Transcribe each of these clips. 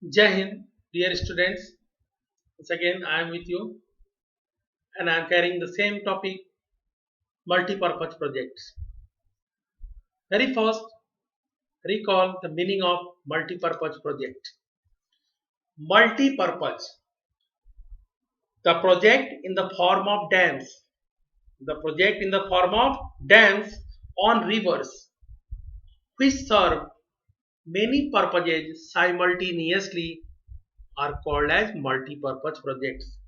Jai Hind, dear students. Once again, I am with you and I am carrying the same topic multi-purpose projects. Very first, recall the meaning of multi-purpose project. Multi-purpose, the project in the form of dams, the project in the form of dams on rivers which serve many purposes simultaneously are called as multi-purpose projects.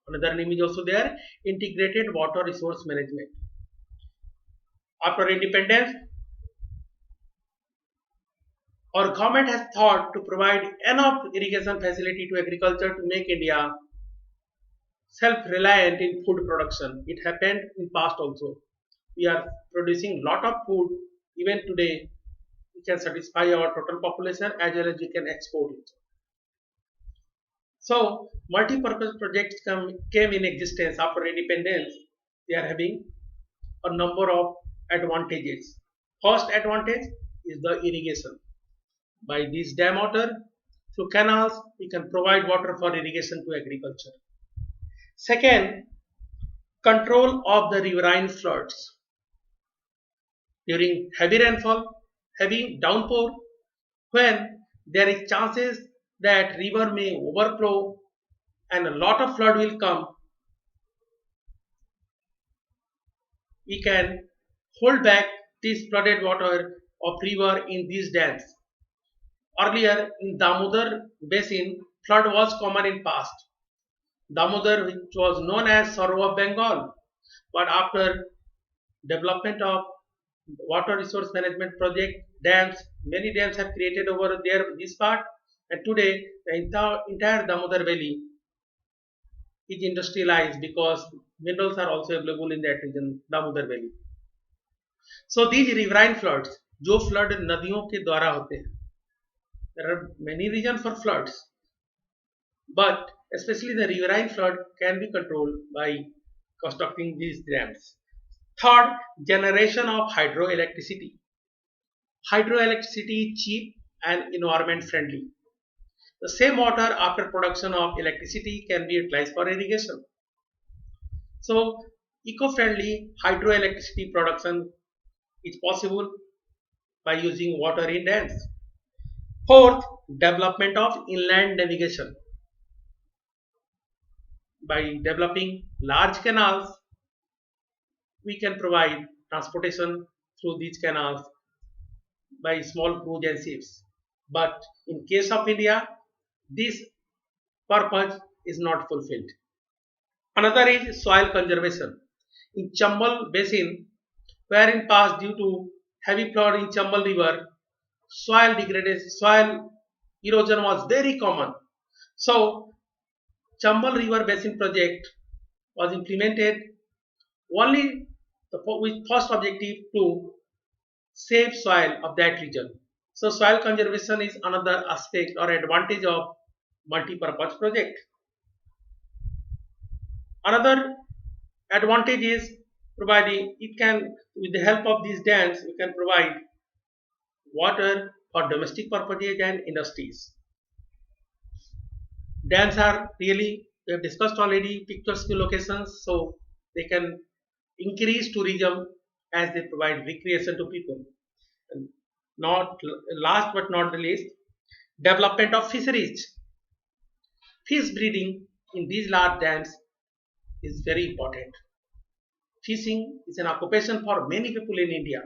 Another name is also there, integrated water resource management. After independence, our government has thought to provide enough irrigation facility to agriculture to make India self-reliant in food production. It happened in past also. We are producing lot of food even today. We can satisfy our total population as well as we can export it. So multi-purpose projects came in existence after independence. They are having a number of advantages. First advantage is the irrigation. By this dam water through canals, we can provide water for irrigation to agriculture. Second, control of the riverine floods. During heavy rainfall, heavy downpour, when there is chances that river may overflow and a lot of flood will come, we can hold back this flooded water of river in these dams. Earlier in Damodar basin, flood was common in past. Damodar, which was known as Sorrow of Bengal, but after development of water resource management project, dams, many dams have created over there this part, and today the entire Damodar valley is industrialized because minerals are also available in that region, Damodar valley. So these riverine floods, जो flood नदियों के द्वारा होते हैं, there are many reasons for floods, but especially the riverine flood can be controlled by constructing these dams. Third, generation of hydroelectricity. Hydroelectricity is cheap and environment friendly. The same water after production of electricity can be utilized for irrigation. So, eco-friendly hydroelectricity production is possible by using water in dams. Fourth, development of inland navigation. By developing large canals, we can provide transportation through these canals by small cruise and ships. But in case of India, this purpose is not fulfilled. Another is soil conservation. In Chambal Basin, where in past due to heavy flood in Chambal River, soil degradation, soil erosion was very common. So, Chambal River Basin project was implemented only with first objective to save soil of that region. So, soil conservation is another aspect or advantage of multi-purpose project. Another advantage is providing it can with the help of these dams we can provide water for domestic purposes and industries. Dams are really we have discussed already picturesque locations so they can increase tourism as they provide recreation to people. And not last but not the least, development of fisheries. Fish breeding in these large dams is very important. Fishing is an occupation for many people in India,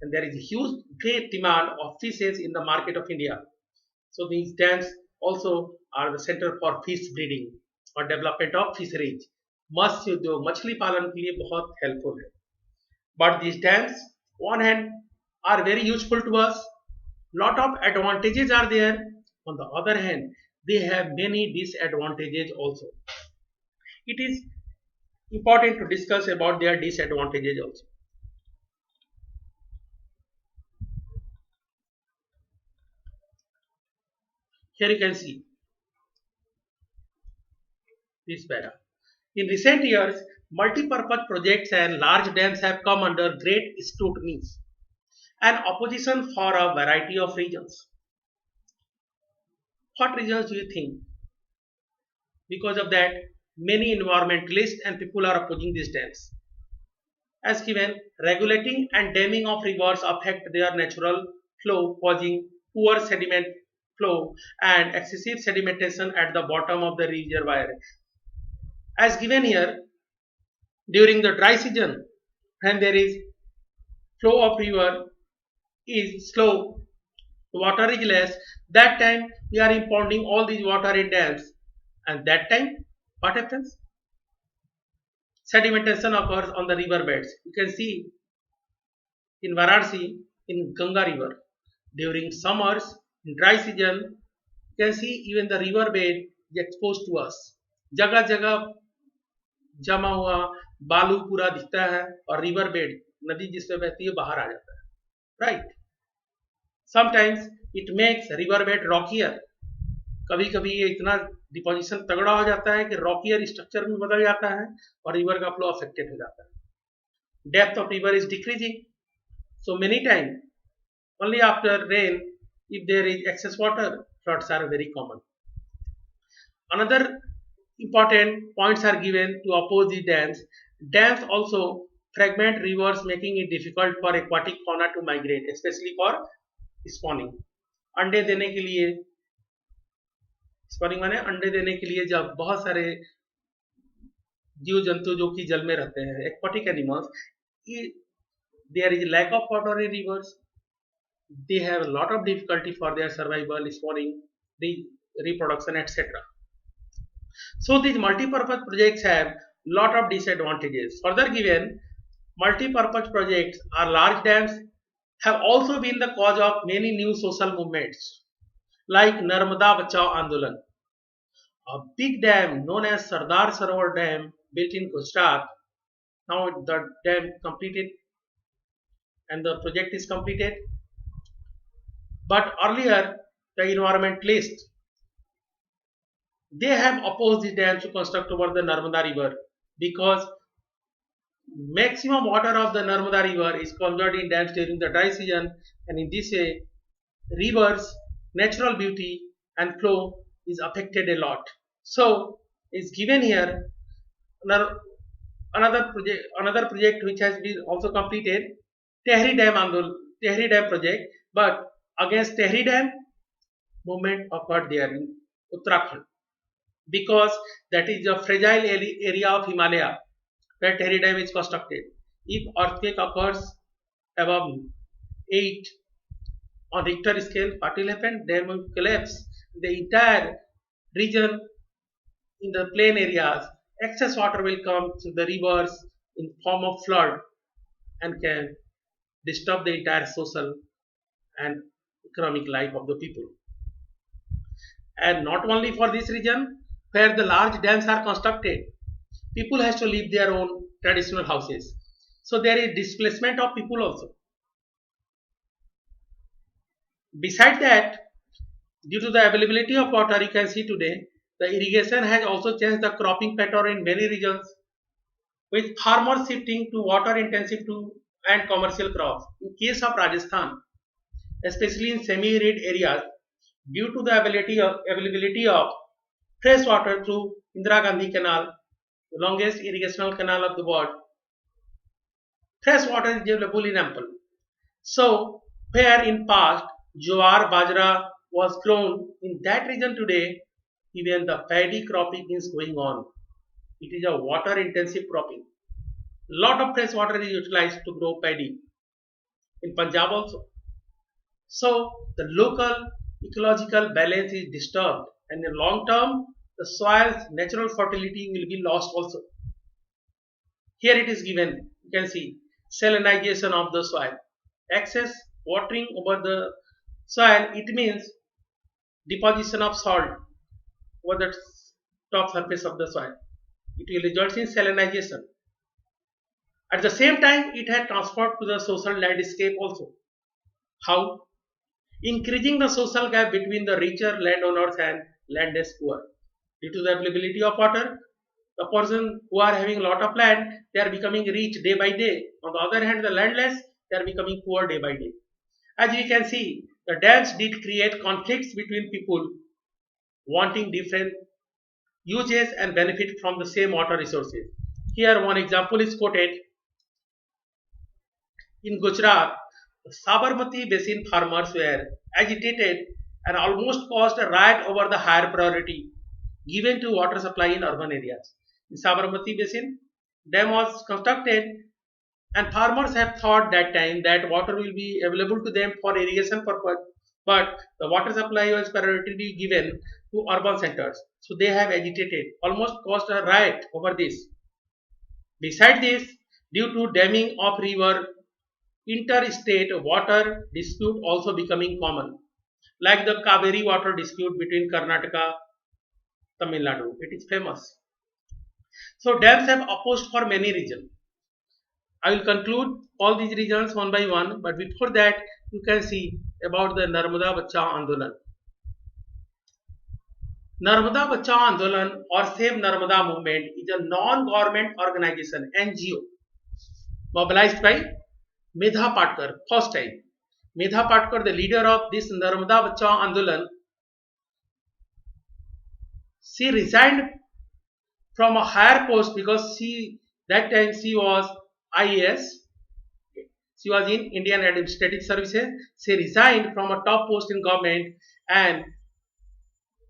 and there is a huge, great demand of fishes in the market of India. So these dams also are the center for fish breeding और development of fisheries मत्स्य उद्योग मछली पालन के लिए बहुत helpful है but this dams one hand are very useful to us lot of advantages are there on the other hand they have many disadvantages also it is important to discuss about their disadvantages also here you can see this para in recent years multi-purpose projects and large dams have come under great scrutiny and opposition for a variety of reasons. What reasons do you think? Because of that, many environmentalists and people are opposing these dams. As given, regulating and damming of rivers affect their natural flow, causing poor sediment flow and excessive sedimentation at the bottom of the reservoir. As given here, during the dry season, when there is flow of river is slow, water is less, that time we are impounding all these water in dams, and that time what happens? Sedimentation occurs on the river beds. You can see in Varanasi in Ganga river during summers in dry season you can see even the river bed is exposed to us. जगह जगह जमा हुआ बालू पूरा दिखता है और river bed नदी जिसमें बहती है बाहर आ जाता है right sometimes it makes river bed rockier कभी कभी ये इतना डिपोजिशन तगड़ा हो जाता है कि रॉकियर स्ट्रक्चर में बदल जाता है और रिवर का फ्लो अफेक्टेड हो जाता है depth of river is decreasing so many time only after rain if there is excess water floods are very common. Another important points are given to oppose the dams. Dams also fragment rivers making it difficult for aquatic fauna to migrate especially for spawning. अंडे देने के लिए spawning माने अंडे देने के लिए जब बहुत सारे जीव जंतु जो कि जल में रहते हैं aquatic animals there is lack of water in rivers they have a lot of difficulty for their survival, spawning, reproduction, etc. So these multi-purpose projects have lot of disadvantages. Further given, multi-purpose projects or large dams have also been the cause of many new social movements like Narmada Bachao Andolan. A big dam known as Sardar Sarovar Dam built in Gujarat. Now the dam completed and the project is completed. But earlier, the environmentalists they have opposed the dams to construct over the Narmada River because maximum water of the Narmada River is conserved in dams during the dry season, and in this way, rivers' natural beauty and flow is affected a lot. So, it's given here another project which has been also completed, Tehri Dam project, but against Tehri Dam, movement occurred there in Uttarakhand because that is a fragile area of Himalaya where Tehri Dam is constructed. If earthquake occurs above 8 on Richter scale, what will happen? Dam will collapse. The entire region in the plain areas, excess water will come to the rivers in form of flood and can disturb the entire social and economic life of the people. And not only for this region where the large dams are constructed, people has to leave their own traditional houses. So there is displacement of people also. Besides that, due to the availability of water, you can see today the irrigation has also changed the cropping pattern in many regions, with farmers shifting to water intensive and commercial crops. In case of Rajasthan, especially in semi-arid areas, due to the availability of fresh water through Indira Gandhi Canal, the longest irrigational canal of the world, fresh water is available in ample. So, where in past jowar, bajra was grown, in that region today, even the paddy cropping is going on. It is a water intensive cropping. Lot of fresh water is utilized to grow paddy. In Punjab also. So the local ecological balance is disturbed, and in long term, the soil's natural fertility will be lost also. Here it is given, you can see salinization of the soil. Excess watering over the soil, it means deposition of salt over the top surface of the soil. It will result in salinization. At the same time, it had transferred to the social landscape also. How? Increasing the social gap between the richer landowners and landless poor. Due to the availability of water, the person who are having a lot of land, they are becoming rich day by day. On the other hand, the landless, they are becoming poor day by day. As we can see, the dams did create conflicts between people wanting different uses and benefit from the same water resources. Here one example is quoted in Gujarat. Sabarmati basin farmers were agitated and almost caused a riot over the higher priority given to water supply in urban areas. In Sabarmati basin, dam was constructed and farmers have thought that time that water will be available to them for irrigation purpose, but the water supply was priority given to urban centers. So they have agitated, almost caused a riot over this. Beside this, due to damming of river, interstate water dispute also becoming common, like the Kaveri water dispute between Karnataka, Tamil Nadu. It is famous. So dams have opposed for many reasons. I will conclude all these reasons one by one, but before that, you can see about the Narmada Bachao Andolan. Narmada Bachao Andolan or Save Narmada Movement is a non-government organization (NGO) mobilized by Medha Patkar. First time, Medha Patkar, the leader of this Narmada Bachao Andolan, she resigned from a higher post because that time she was IAS. She was in Indian Administrative Services. She resigned from a top post in government and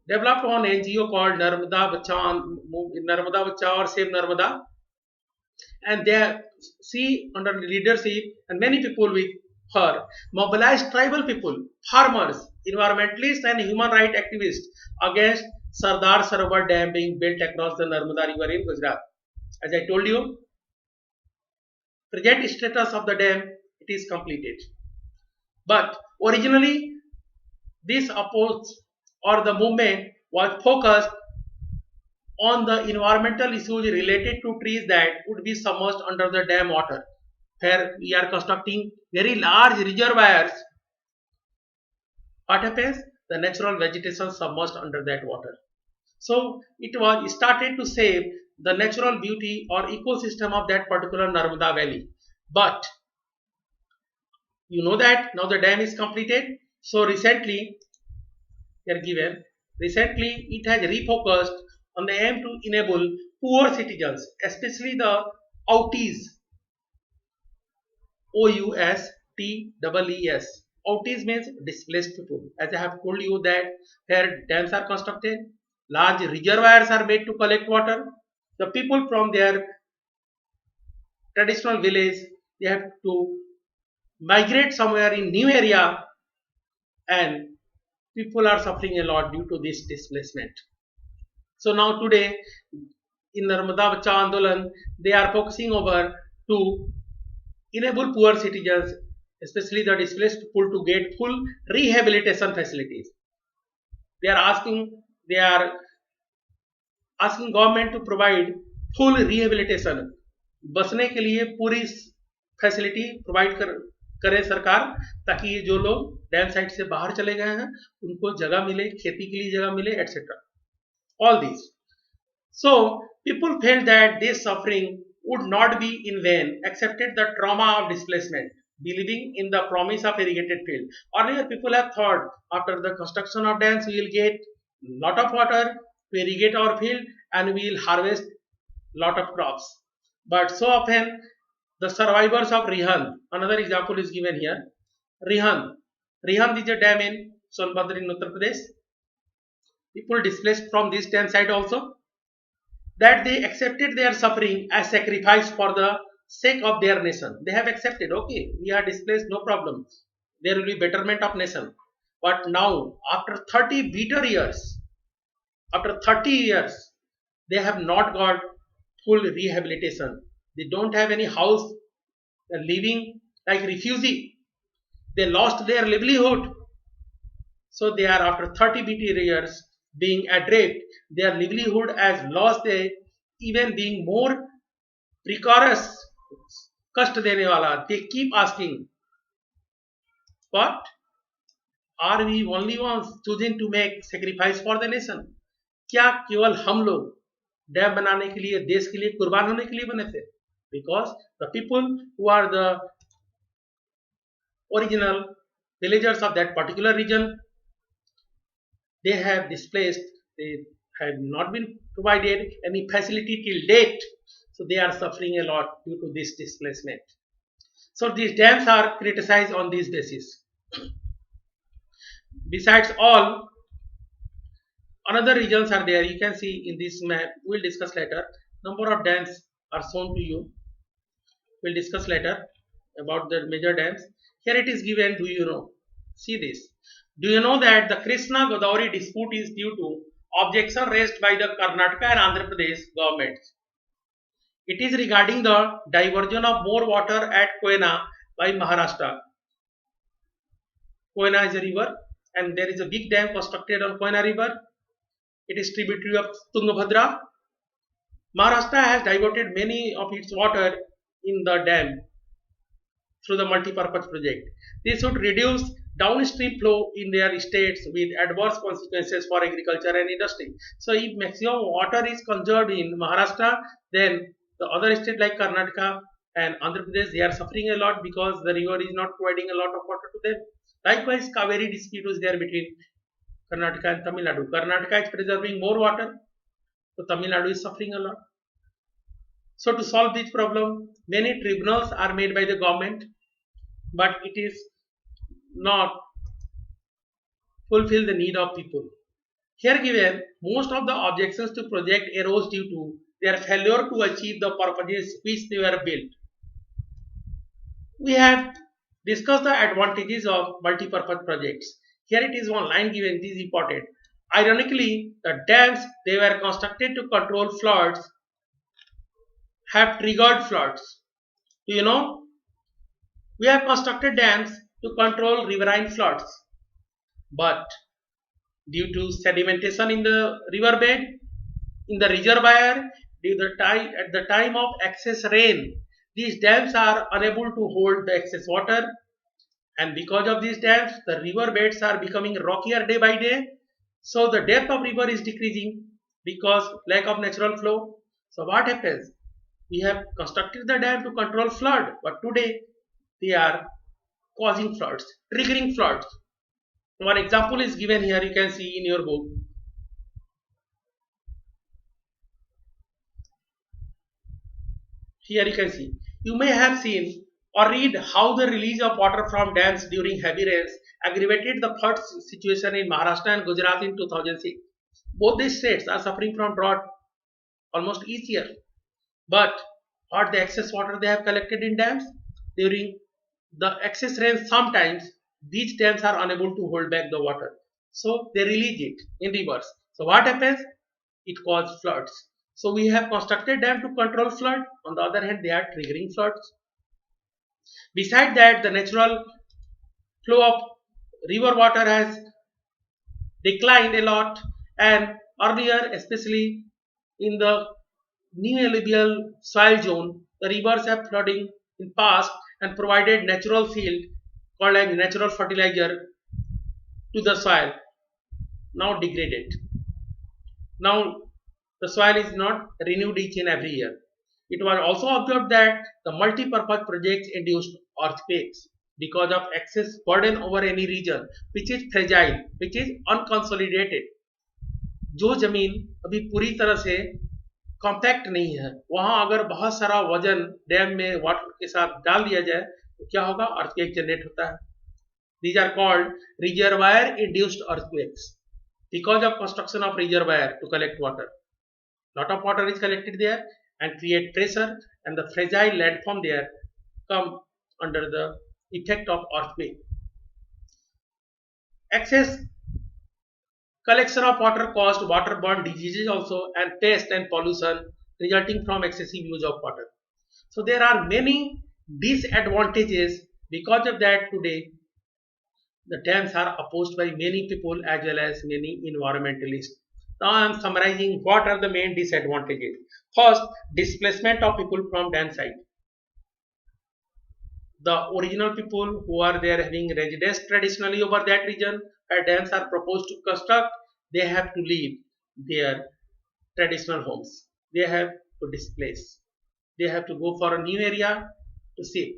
developed one NGO called Narmada Bachao or Save Narmada, and there she under leadership and many people with her mobilized tribal people, farmers, environmentalists and human rights activists against Sardar Sarovar Dam being built across the Narmada River in Gujarat. As I told you, present status of the dam, it is completed. But originally this oppose or the movement was focused on the environmental issues related to trees that would be submerged under the dam water. Where we are constructing very large reservoirs, what happens? The natural vegetation submerged under that water. So it started to save the natural beauty or ecosystem of that particular Narmada valley. But you know that now the dam is completed. So recently, they are given. Recently, it has refocused on the aim to enable poor citizens, especially the outies, OUSTEES. Outies means displaced people. As I have told you that where dams are constructed, large reservoirs are made to collect water. The people from their traditional village, they have to migrate somewhere in new area, and people are suffering a lot due to this displacement. So now today in Narmada Bachao Andolan, they are focusing over to enable poor citizens, especially the displaced people, to get full rehabilitation facilities. They are asking government to provide full rehabilitation. बसने के लिए पूरी facility provide करे सरकार, ताकि ये जो लोग डैम साइट से बाहर चले गए हैं उनको जगह मिले, खेती के लिए जगह मिले, etcetera. All these. So people felt that this suffering would not be in vain, accepted the trauma of displacement, believing in the promise of irrigated field. Earlier people have thought after the construction of dams we will get lot of water to irrigate our field and we will harvest lot of crops. But so often the survivors of Rihan, another example is given here. Rihan is a dam in Sonbhadra in Uttar Pradesh. People displaced from this dam site also, that they accepted their suffering as sacrifice for the sake of their nation. They have accepted, okay, we are displaced, no problem. There will be betterment of nation. But now, after 30 bitter years, they have not got full rehabilitation. They don't have any house. They are living like refugee. They lost their livelihood. So they are after 30 bitter years being adrift. Their livelihood has lost, they even being more precarious, कष्ट देने वाला. They keep asking, what? Are we only ones choosing to make sacrifice for the nation? क्या केवल हम लोग dam बनाने के लिए, देश के लिए कुर्बान होने के लिए बने थे? Because the people who are the original villagers of that particular region, they have displaced They have not been provided any facility till date. So they are suffering a lot due to this displacement. So these dams are criticized on this basis. Besides all, another regions are there. You can see in this map. We'll discuss later. Number of dams are shown to you. We'll discuss later about the major dams. Here it is given. Do you know? See this. Do you know that the Krishna Godavari dispute is due to objection raised by the Karnataka and Andhra Pradesh governments? It is regarding the diversion of more water at Koyna by Maharashtra. Koyna is a river and there is a big dam constructed on Koyna river. It is tributary of Tungabhadra. Maharashtra has diverted many of its water in the dam through the multi-purpose project. This would reduce downstream flow in their states with adverse consequences for agriculture and industry. So if maximum water is conserved in Maharashtra, then the other states like Karnataka and Andhra Pradesh, they are suffering a lot because the river is not providing a lot of water to them. Likewise, Kaveri dispute is there between Karnataka and Tamil Nadu. Karnataka is preserving more water, so Tamil Nadu is suffering a lot. So to solve this problem, many tribunals are made by the government, but it is not fulfill the need of people. Here given, most of the objections to project arose due to their failure to achieve the purposes which they were built. We have discussed the advantages of multi-purpose projects. Here it is one line given, this is important. Ironically, the dams they were constructed to control floods have triggered floods. Do you know? We have constructed dams to control riverine floods, but due to sedimentation in the riverbed, in the reservoir, at the time of excess rain, these dams are unable to hold the excess water, and because of these dams, the riverbeds are becoming rockier day by day. So the depth of river is decreasing because lack of natural flow. So what happens? We have constructed the dam to control flood, but today they are causing floods, triggering floods. One example is given here, you can see in your book. Here you can see. You may have seen or read how the release of water from dams during heavy rains aggravated the flood situation in Maharashtra and Gujarat in 2006. Both these states are suffering from drought almost each year. But what the excess water they have collected in dams during the excess rain, sometimes these dams are unable to hold back the water, so they release it in rivers. So what happens? It causes floods. So we have constructed dam to control flood. On the other hand, they are triggering floods. Besides that, the natural flow of river water has declined a lot, and earlier, especially in the new alluvial soil zone, the rivers have flooding in past and provided natural field called as natural fertilizer to the soil, now degraded. Now the soil is not renewed each and every year. It was also observed that the multi-purpose projects induced earthquakes because of excess burden over any region which is fragile, which is unconsolidated. जो जमीन अभी पूरी तरह से compact नहीं है, वहां अगर बहुत सारा वजन डैम में वाटर के साथ डाल दिया जाए तो क्या होगा? अर्थक्वेक जनरेट होता है. These are called reservoir induced earthquakes because of construction of reservoir to collect water. Lot of water is collected there and create pressure, and the fragile landform there come under the effect of earthquake. Excess collection of water caused waterborne diseases also, and pest and pollution resulting from excessive use of water. So there are many disadvantages. Because of that, today the dams are opposed by many people as well as many environmentalists. Now I am summarizing what are the main disadvantages. First, displacement of people from dam site. The original people who are there having residence traditionally over that region where dams are proposed to construct, they have to leave their traditional homes. They have to displace. They have to go for a new area to see.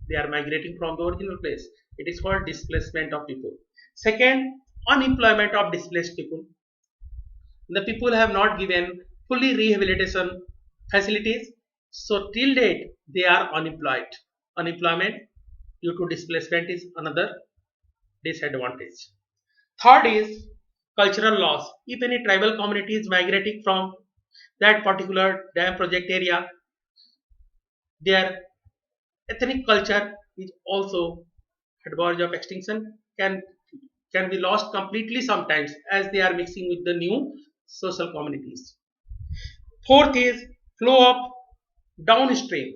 They are migrating from the original place. It is called displacement of people. Second, unemployment of displaced people. The people have not given fully rehabilitation facilities. So till date they are unemployed. Unemployment due to displacement is another disadvantage. Third is cultural loss. If any tribal community is migrating from that particular dam project area, their ethnic culture is also at verge of extinction, can be lost completely sometimes as they are mixing with the new social communities. Fourth is flow of downstream.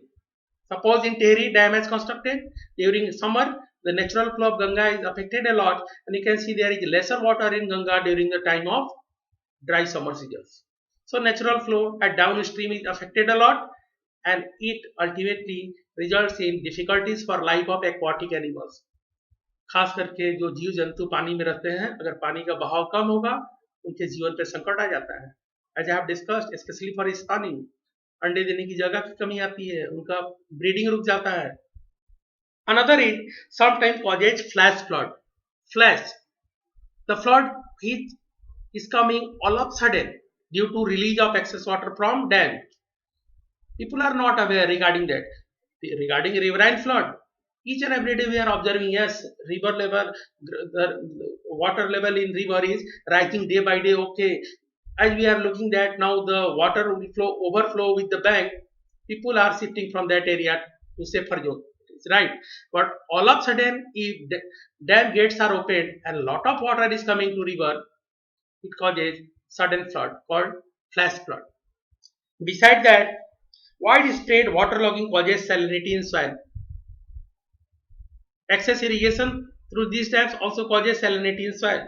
Suppose in Tehri dam is constructed during summer, the natural flow of Ganga is affected a lot, and you can see there is lesser water in Ganga during the time of dry summer seasons. So natural flow at downstream is affected a lot, and it ultimately results in difficulties for life of aquatic animals. खास करके जो जीव जंतु पानी में रहते हैं, अगर पानी का बहाव कम होगा उनके जीवन पर संकट आ जाता है. As I have discussed, specially for spawning, अंडे देने की जगह की कमी आती है, उनका ब्रीडिंग रुक जाता है. Another is sometime causes flash flood. Flash, the flood is coming all of a sudden due to release of excess water from dam. People are not aware regarding that. Regarding riverine flood, each and every day we are observing, yes, river level, the water level in river is rising day by day. Okay, as we are looking that now the water will flow overflow with the bank, people are shifting from that area to safer zone. It's right, but all of a sudden if the dam gates are opened and a lot of water is coming to river, it causes sudden flood called flash flood. Besides that, widespread waterlogging causes salinity in soil. Excess irrigation through these dams also causes salinity in soil.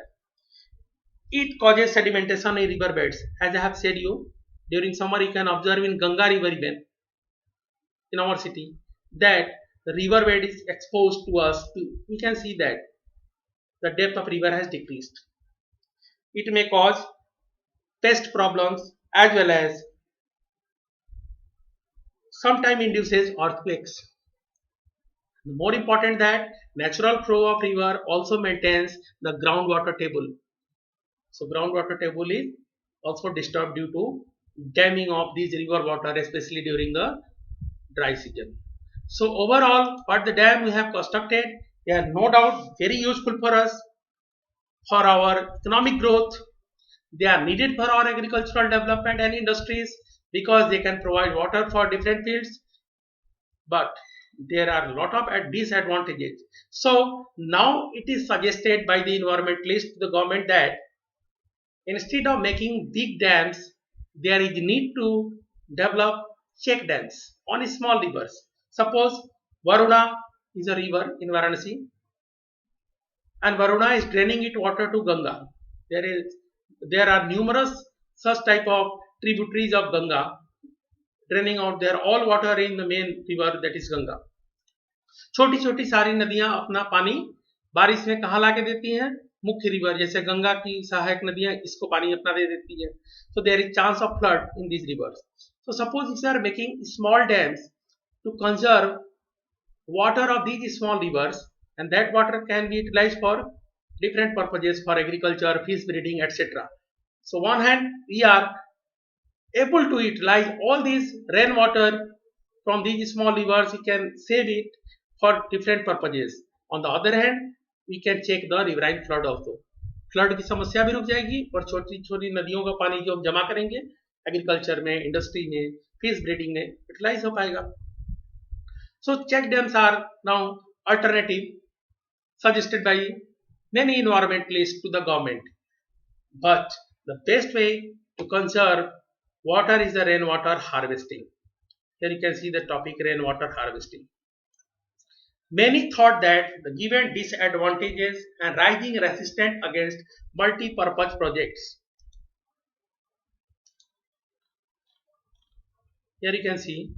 It causes sedimentation in river beds. As I have said you, during summer you can observe in Ganga river even in our city that the river bed is exposed to us. We can see that the depth of river has decreased. It may cause pest problems as well as sometimes induces earthquakes. More important that natural flow of river also maintains the groundwater table. So groundwater table is also disturbed due to damming of these river water, especially during the dry season. So overall, what the dam we have constructed, they are no doubt very useful for us, for our economic growth. They are needed for our agricultural development and industries because they can provide water for different fields. But there are a lot of disadvantages. So now it is suggested by the environmentalists to the government that instead of making big dams, there is need to develop check dams on small rivers. Suppose Varuna is a river in Varanasi, and Varuna is draining its water to Ganga. There are numerous such type of tributaries of Ganga draining out there all water in the main river, that is Ganga. छोटी छोटी सारी नदियां अपना पानी बारिश में कहाँ लाके देती हैं? मुख्य रिवर जैसे गंगा की सहायक नदियां इसको पानी अपना दे देती है. So there is chance of flood in these rivers. So suppose if you are making small dams to conserve water of these small rivers, and that water can be utilized for different purposes, for agriculture, fish breeding, etc. So one hand we are able to utilize all these rainwater from these small rivers, we can save it for different purposes. On the other hand, we can check the riverine flood also. Flood की समस्या भी रुक जाएगी और छोटी छोटी नदियों का पानी जो हम जमा करेंगे एग्रीकल्चर में, इंडस्ट्री में, फिश ब्रीडिंग में यूटिलाइज हो पाएगा. So check dams are now alternative suggested by many environmentalists to the government. But the best way to conserve water is the rainwater harvesting. Here you can see the topic rainwater harvesting. Many thought that the given disadvantages and rising resistance against multi-purpose projects. Here you can see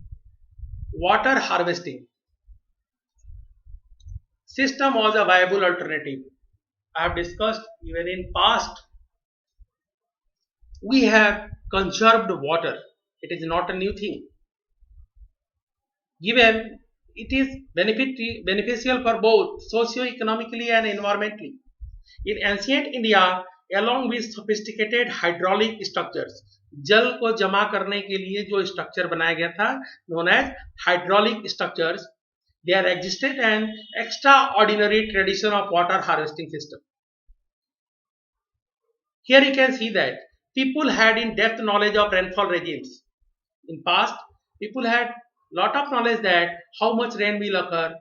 water harvesting system was a viable alternative. I have discussed even in past we have conserved water. It is not a new thing. Given it is beneficial for both socio-economically and environmentally. In ancient India, along with sophisticated hydraulic structures. जल को जमा करने के लिए जो structure बनाया गया था known as hydraulic structures, there existed an extraordinary tradition of water harvesting system. Here you can see that people had in-depth knowledge of rainfall regimes. In past, people had lot of knowledge that how much rain will occur.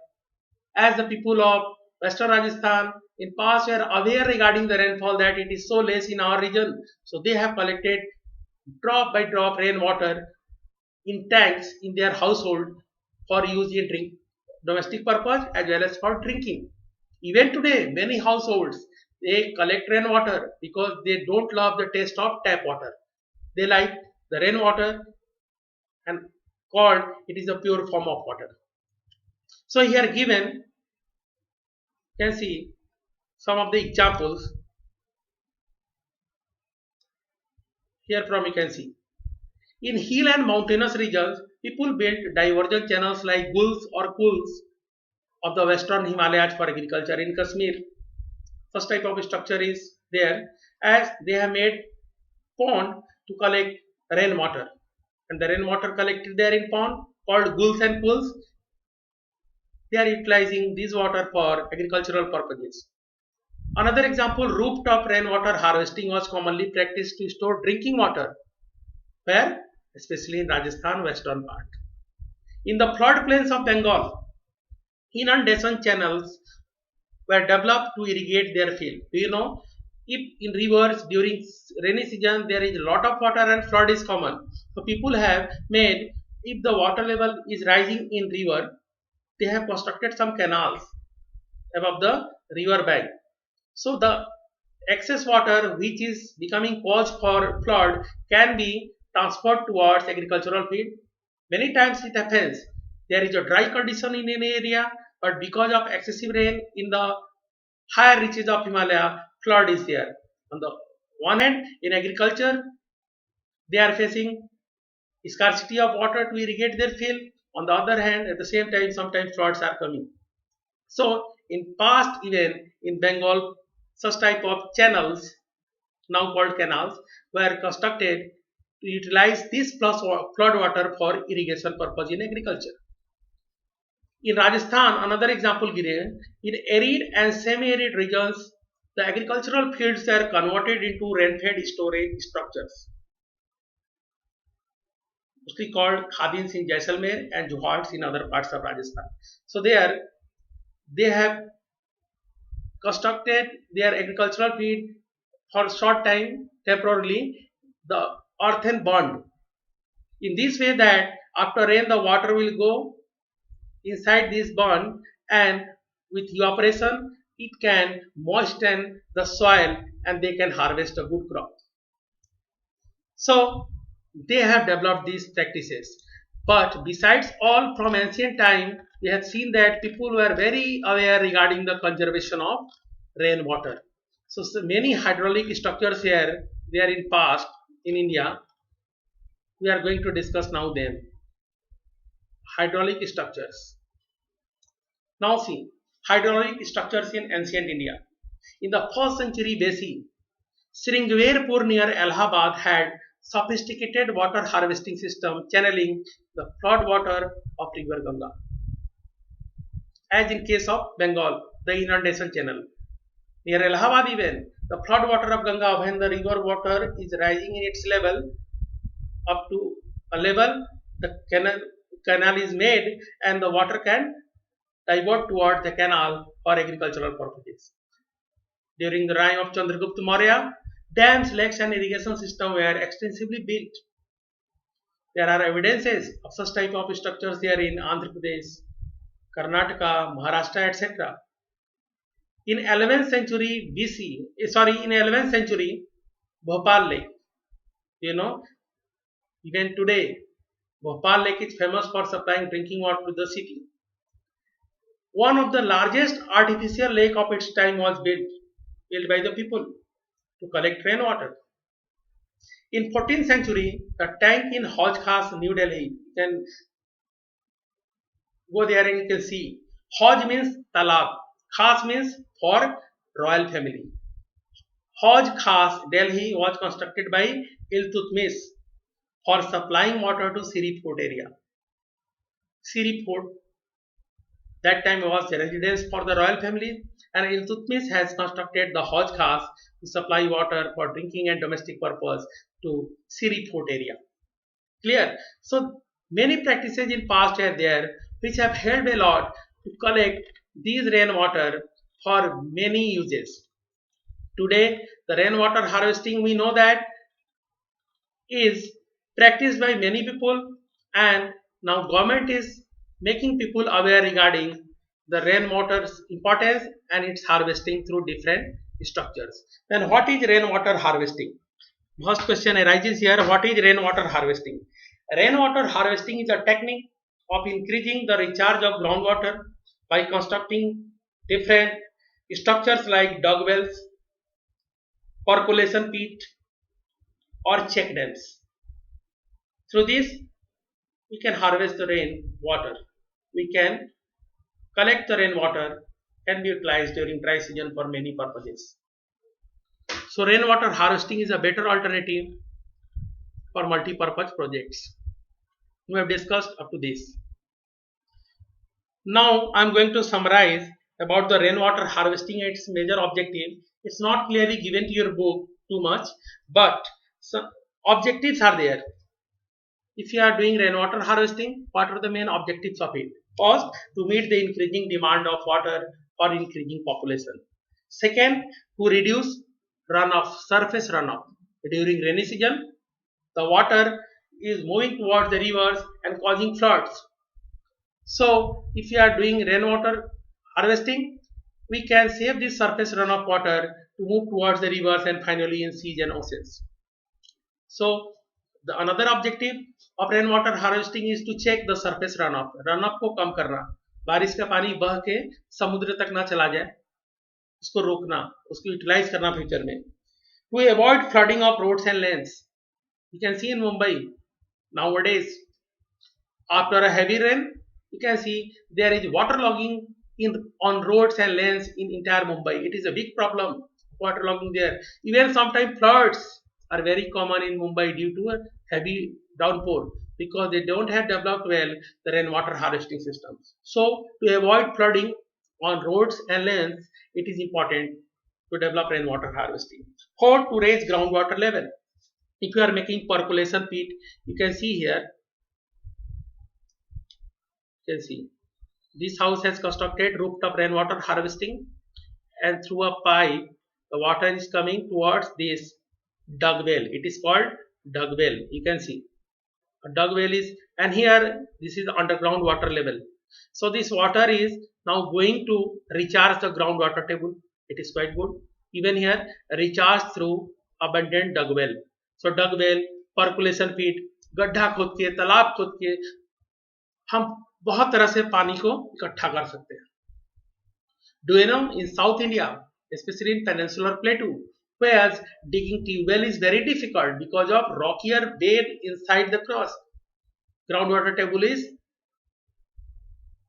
As the people of Western Rajasthan in past were aware regarding the rainfall that it is so less in our region, so they have collected drop by drop rainwater in tanks in their household for use in drink domestic purpose as well as for drinking. Even today, many households they collect rainwater because they don't love the taste of tap water. They like the rainwater and called it is a pure form of water. So here given you can see some of the examples here from you can see. In hill and mountainous regions, people built diversion channels like gulls or pools of the western Himalayas for agriculture. In Kashmir, such type of structure is there as they have made pond to collect rainwater, and the rainwater collected there in pond called gulls and pools. They are utilizing this water for agricultural purposes. Another example, rooftop rainwater harvesting was commonly practiced to store drinking water. Where? Especially in Rajasthan western part. In the floodplains of Bengal, inundation channels were developed to irrigate their field. Do you know? If in rivers during rainy season there is a lot of water and flood is common. So people have made, if the water level is rising in river, they have constructed some canals above the river bank. So the excess water which is becoming cause for flood can be transferred towards agricultural field. Many times it happens there is a dry condition in an area, but because of excessive rain in the higher reaches of Himalaya, flood is there. On the one hand, in agriculture, they are facing scarcity of water to irrigate their field. On the other hand, at the same time, sometimes floods are coming. So, in past, even in Bengal, such type of channels, now called canals, were constructed to utilize this plus flood water for irrigation purpose in agriculture. In Rajasthan, another example given, in arid and semi-arid regions, the agricultural fields are converted into rain-fed storage structures, mostly called khadins in Jaisalmer and johats in other parts of Rajasthan. So there, they have constructed their agricultural field for short time temporarily the earthen bond. In this way that after rain the water will go inside this bond and with evaporation it can moisten the soil and they can harvest a good crop. So they have developed these practices. But besides all from ancient time we have seen that people were very aware regarding the conservation of rainwater. So many hydraulic structures here they are in past in India. We are going to discuss now them hydraulic structures. Now see, hydraulic structures in ancient India. In the 1st century BC, Sringverpur near Allahabad had sophisticated water harvesting system channeling the flood water of river Ganga. As in case of Bengal, the inundation channel. Near Allahabad even, the flood water of Ganga when the river water is rising in its level up to a level, the canal is made and the water can divert towards the canal for agricultural purposes. During the reign of Chandragupta Maurya, dams, lakes and irrigation systems were extensively built. There are evidences of such type of structures here in Andhra Pradesh, Karnataka, Maharashtra, etc. In 11th century BC, in 11th century, Bhopal Lake, you know, even today, Bhopal Lake is famous for supplying drinking water to the city. One of the largest artificial lake of its time was built by the people to collect rainwater. In 14th century, the tank in Hauj Khas, New Delhi, you can go there and you can see. Hauj means talab, Khas means for royal family. Hauj Khas, Delhi was constructed by Iltutmish for supplying water to Siri Fort area. Siri Fort that time was a residence for the royal family, and Iltutmish has constructed the Hauj Khas to supply water for drinking and domestic purpose to Siri Fort area. Clear? So many practices in past are there which have helped a lot to collect these rainwater for many uses. Today, the rainwater harvesting we know that is practiced by many people, and now government is making people aware regarding the rainwater's importance and its harvesting through different structures. Then what is rainwater harvesting? First question arises here, what is rainwater harvesting? Rainwater harvesting is a technique of increasing the recharge of groundwater by constructing different structures like dug wells, percolation pit, or check dams. Through this, we can harvest the rain water. We can collect the rainwater and be utilized during dry season for many purposes. So rainwater harvesting is a better alternative for multi-purpose projects. We have discussed up to this. Now I am going to summarize about the rainwater harvesting and its major objective. It's not clearly given to your book too much, but some objectives are there. If you are doing rainwater harvesting, what are the main objectives of it? First, to meet the increasing demand of water for increasing population. Second, to reduce runoff, surface runoff. During rainy season, the water is moving towards the rivers and causing floods. So, if you are doing rainwater harvesting, we can save this surface runoff water to move towards the rivers and finally in seas and oceans. So, the another objective of rainwater harvesting is to check the surface runoff. Runoff को कम करना, बारिश का पानी बह के समुद्र तक ना चला जाए, उसको रोकना, उसको यूटिलाइज करना फ्यूचर में. To avoid flooding of roads and lanes, you can see in Mumbai nowadays after a heavy rain, you can see there is waterlogging on roads and lanes in entire Mumbai. It is a big problem, waterlogging there. Even sometimes floods are very common in Mumbai due to a heavy downpour because they don't have developed well the rainwater harvesting systems. So to avoid flooding on roads and lanes, it is important to develop rainwater harvesting. Fourth, to raise groundwater level. If you are making percolation pit, you can see here. You can see this house has constructed rooftop rainwater harvesting, and through a pipe the water is coming towards this dug well. It is called dug well. You can see a dug well is, and here this is the underground water level. So this water is now going to recharge the groundwater table. It is quite good. Even here recharge through abundant dug well. So dug well, percolation pit, गड्ढा खोद के, तालाब खोद के हम बहुत तरह से पानी को इकट्ठा कर सकते हैं. Do you know in South India, especially in peninsular plateau, whereas digging tube well is very difficult because of rockier bed inside the crust. Groundwater table is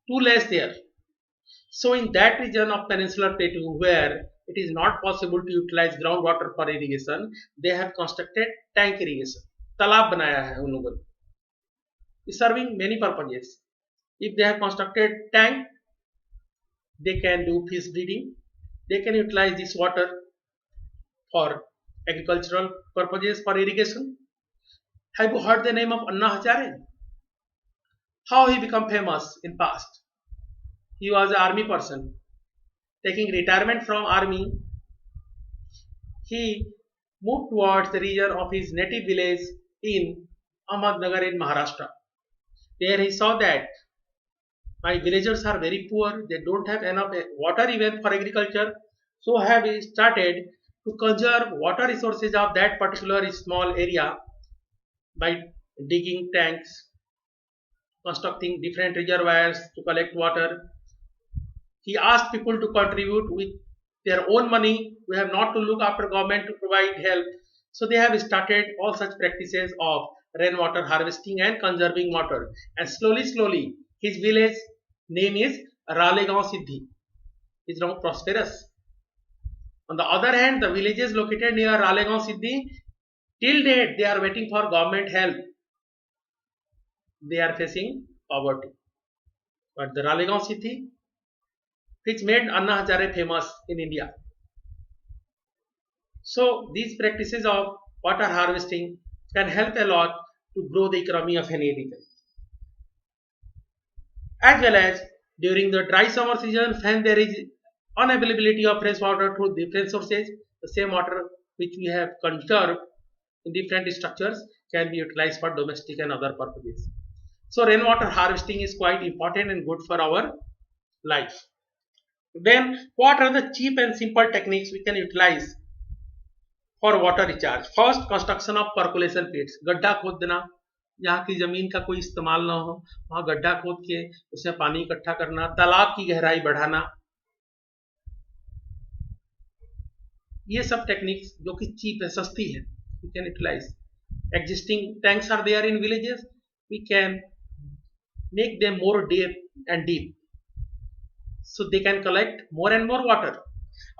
too less there. So in that region of peninsular plateau where it is not possible to utilize groundwater for irrigation, they have constructed tank irrigation. तालाब बनाया है उन लोगों ने, serving many purposes. If they have constructed tank, they can do fish breeding. They can utilize this water for agricultural purposes for irrigation. Have you heard the name of Anna Hazare? How he became famous in past? He was an army person. Taking retirement from army, he moved towards the region of his native village in Ahmednagar in Maharashtra. There he saw that my villagers are very poor, they don't have enough water even for agriculture. So have he started to conserve water resources of that particular small area by digging tanks, constructing different reservoirs to collect water. He asked people to contribute with their own money. We have not to look after government to provide help. So they have started all such practices of rainwater harvesting and conserving water. And slowly, his village name is Ralegaon Siddhi. Is now prosperous. On the other hand, the villages located near Ralegaon Siddhi, till date they are waiting for government help. They are facing poverty. But the Ralegaon Siddhi, which made Anna Hazare famous in India. So these practices of water harvesting can help a lot to grow the economy of any region. As well as during the dry summer season, when there is unavailability of fresh water through different sources, the same water which we have conserved in different structures can be utilized for domestic and other purposes. So rainwater harvesting is quite important and good for our life. Then what are the cheap and simple techniques we can utilize for water recharge? First, construction of percolation pits, गड्ढा खोद देना, जहाँ की जमीन का कोई इस्तेमाल ना हो वहाँ गड्ढा खोद के उसमें पानी इकट्ठा करना, तालाब की गहराई बढ़ाना, ये सब टेक्निक्स जो कि चीप है, सस्ती है, we can utilize. Existing tanks are there in villages, we can make them more deep and deep, so they can collect more and more water.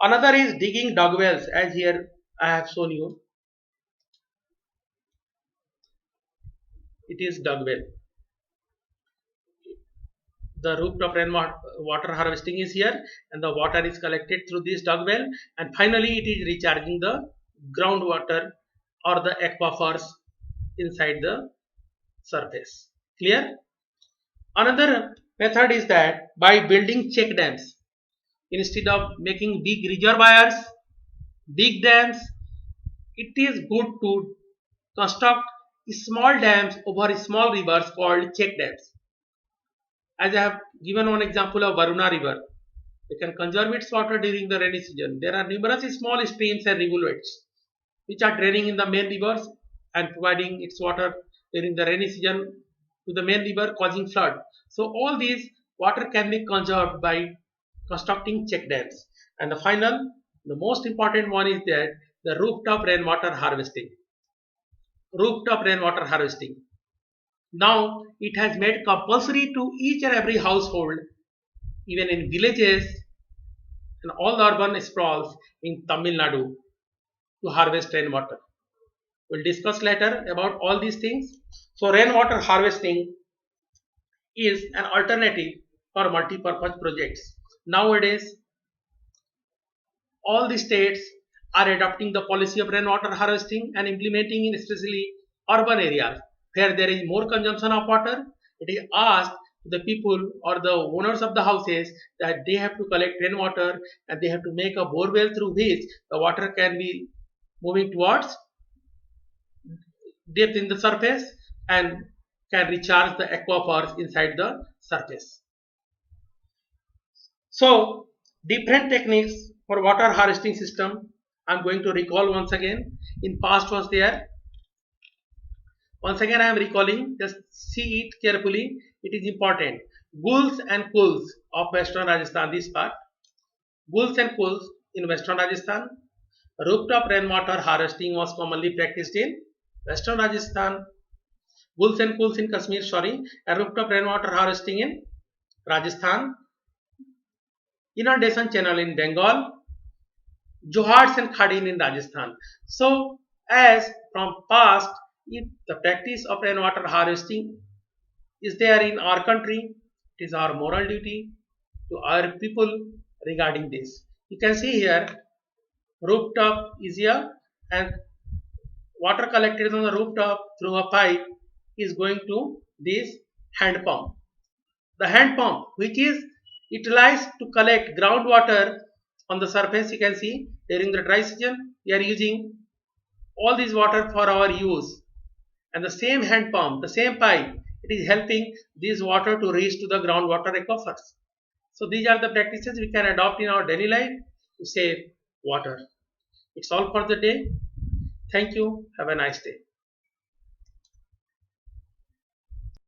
Another is digging dug wells, as here I have shown you. It is dug well. The rooftop rainwater harvesting is here, and the water is collected through this dug well, and finally it is recharging the groundwater or the aquifers inside the surface. Clear? Another method is that by building check dams, instead of making big reservoirs, big dams, it is good to construct small dams over small rivers called check dams. As I have given one example of Varuna river, we can conserve its water during the rainy season. There are numerous small streams and rivulets which are draining in the main rivers and providing its water during the rainy season to the main river, causing flood. So all these water can be conserved by constructing check dams. And the most important one is that the rooftop rainwater harvesting. Rooftop rainwater harvesting. Now it has made compulsory to each and every household, even in villages and all the urban sprawls in Tamil Nadu, to harvest rainwater. We'll discuss later about all these things. So rainwater harvesting is an alternative for multi-purpose projects. Nowadays, all the states are adopting the policy of rainwater harvesting and implementing in especially urban areas where there is more consumption of water. It is asked the people or the owners of the houses that they have to collect rainwater and they have to make a borewell through which the water can be moving towards depth in the surface and can recharge the aquifers inside the surface. So different techniques for water harvesting system I am going to recall once again. In past was there. Once again I am recalling, just see it carefully, it is important. Guls and Kuls of Western Rajasthan, this part. Guls and Kuls in Western Rajasthan. Rooftop rainwater harvesting was commonly practiced in Western Rajasthan. Guls and Kuls in Kashmir, sorry, and rooftop rainwater harvesting in Rajasthan. Inundation channel in Bengal. Joharts and Khadin in Rajasthan. So, as from past, if the practice of rainwater harvesting is there in our country, it is our moral duty to our people regarding this. You can see here, rooftop is here and water collected on the rooftop through a pipe is going to this hand pump. The hand pump, which is utilized to collect groundwater on the surface, you can see during the dry season we are using all this water for our use, and the same hand pump, the same pipe, it is helping this water to reach to the groundwater aquifers. So these are the practices we can adopt in our daily life to save water. It's all for the day. Thank you. Have a nice day.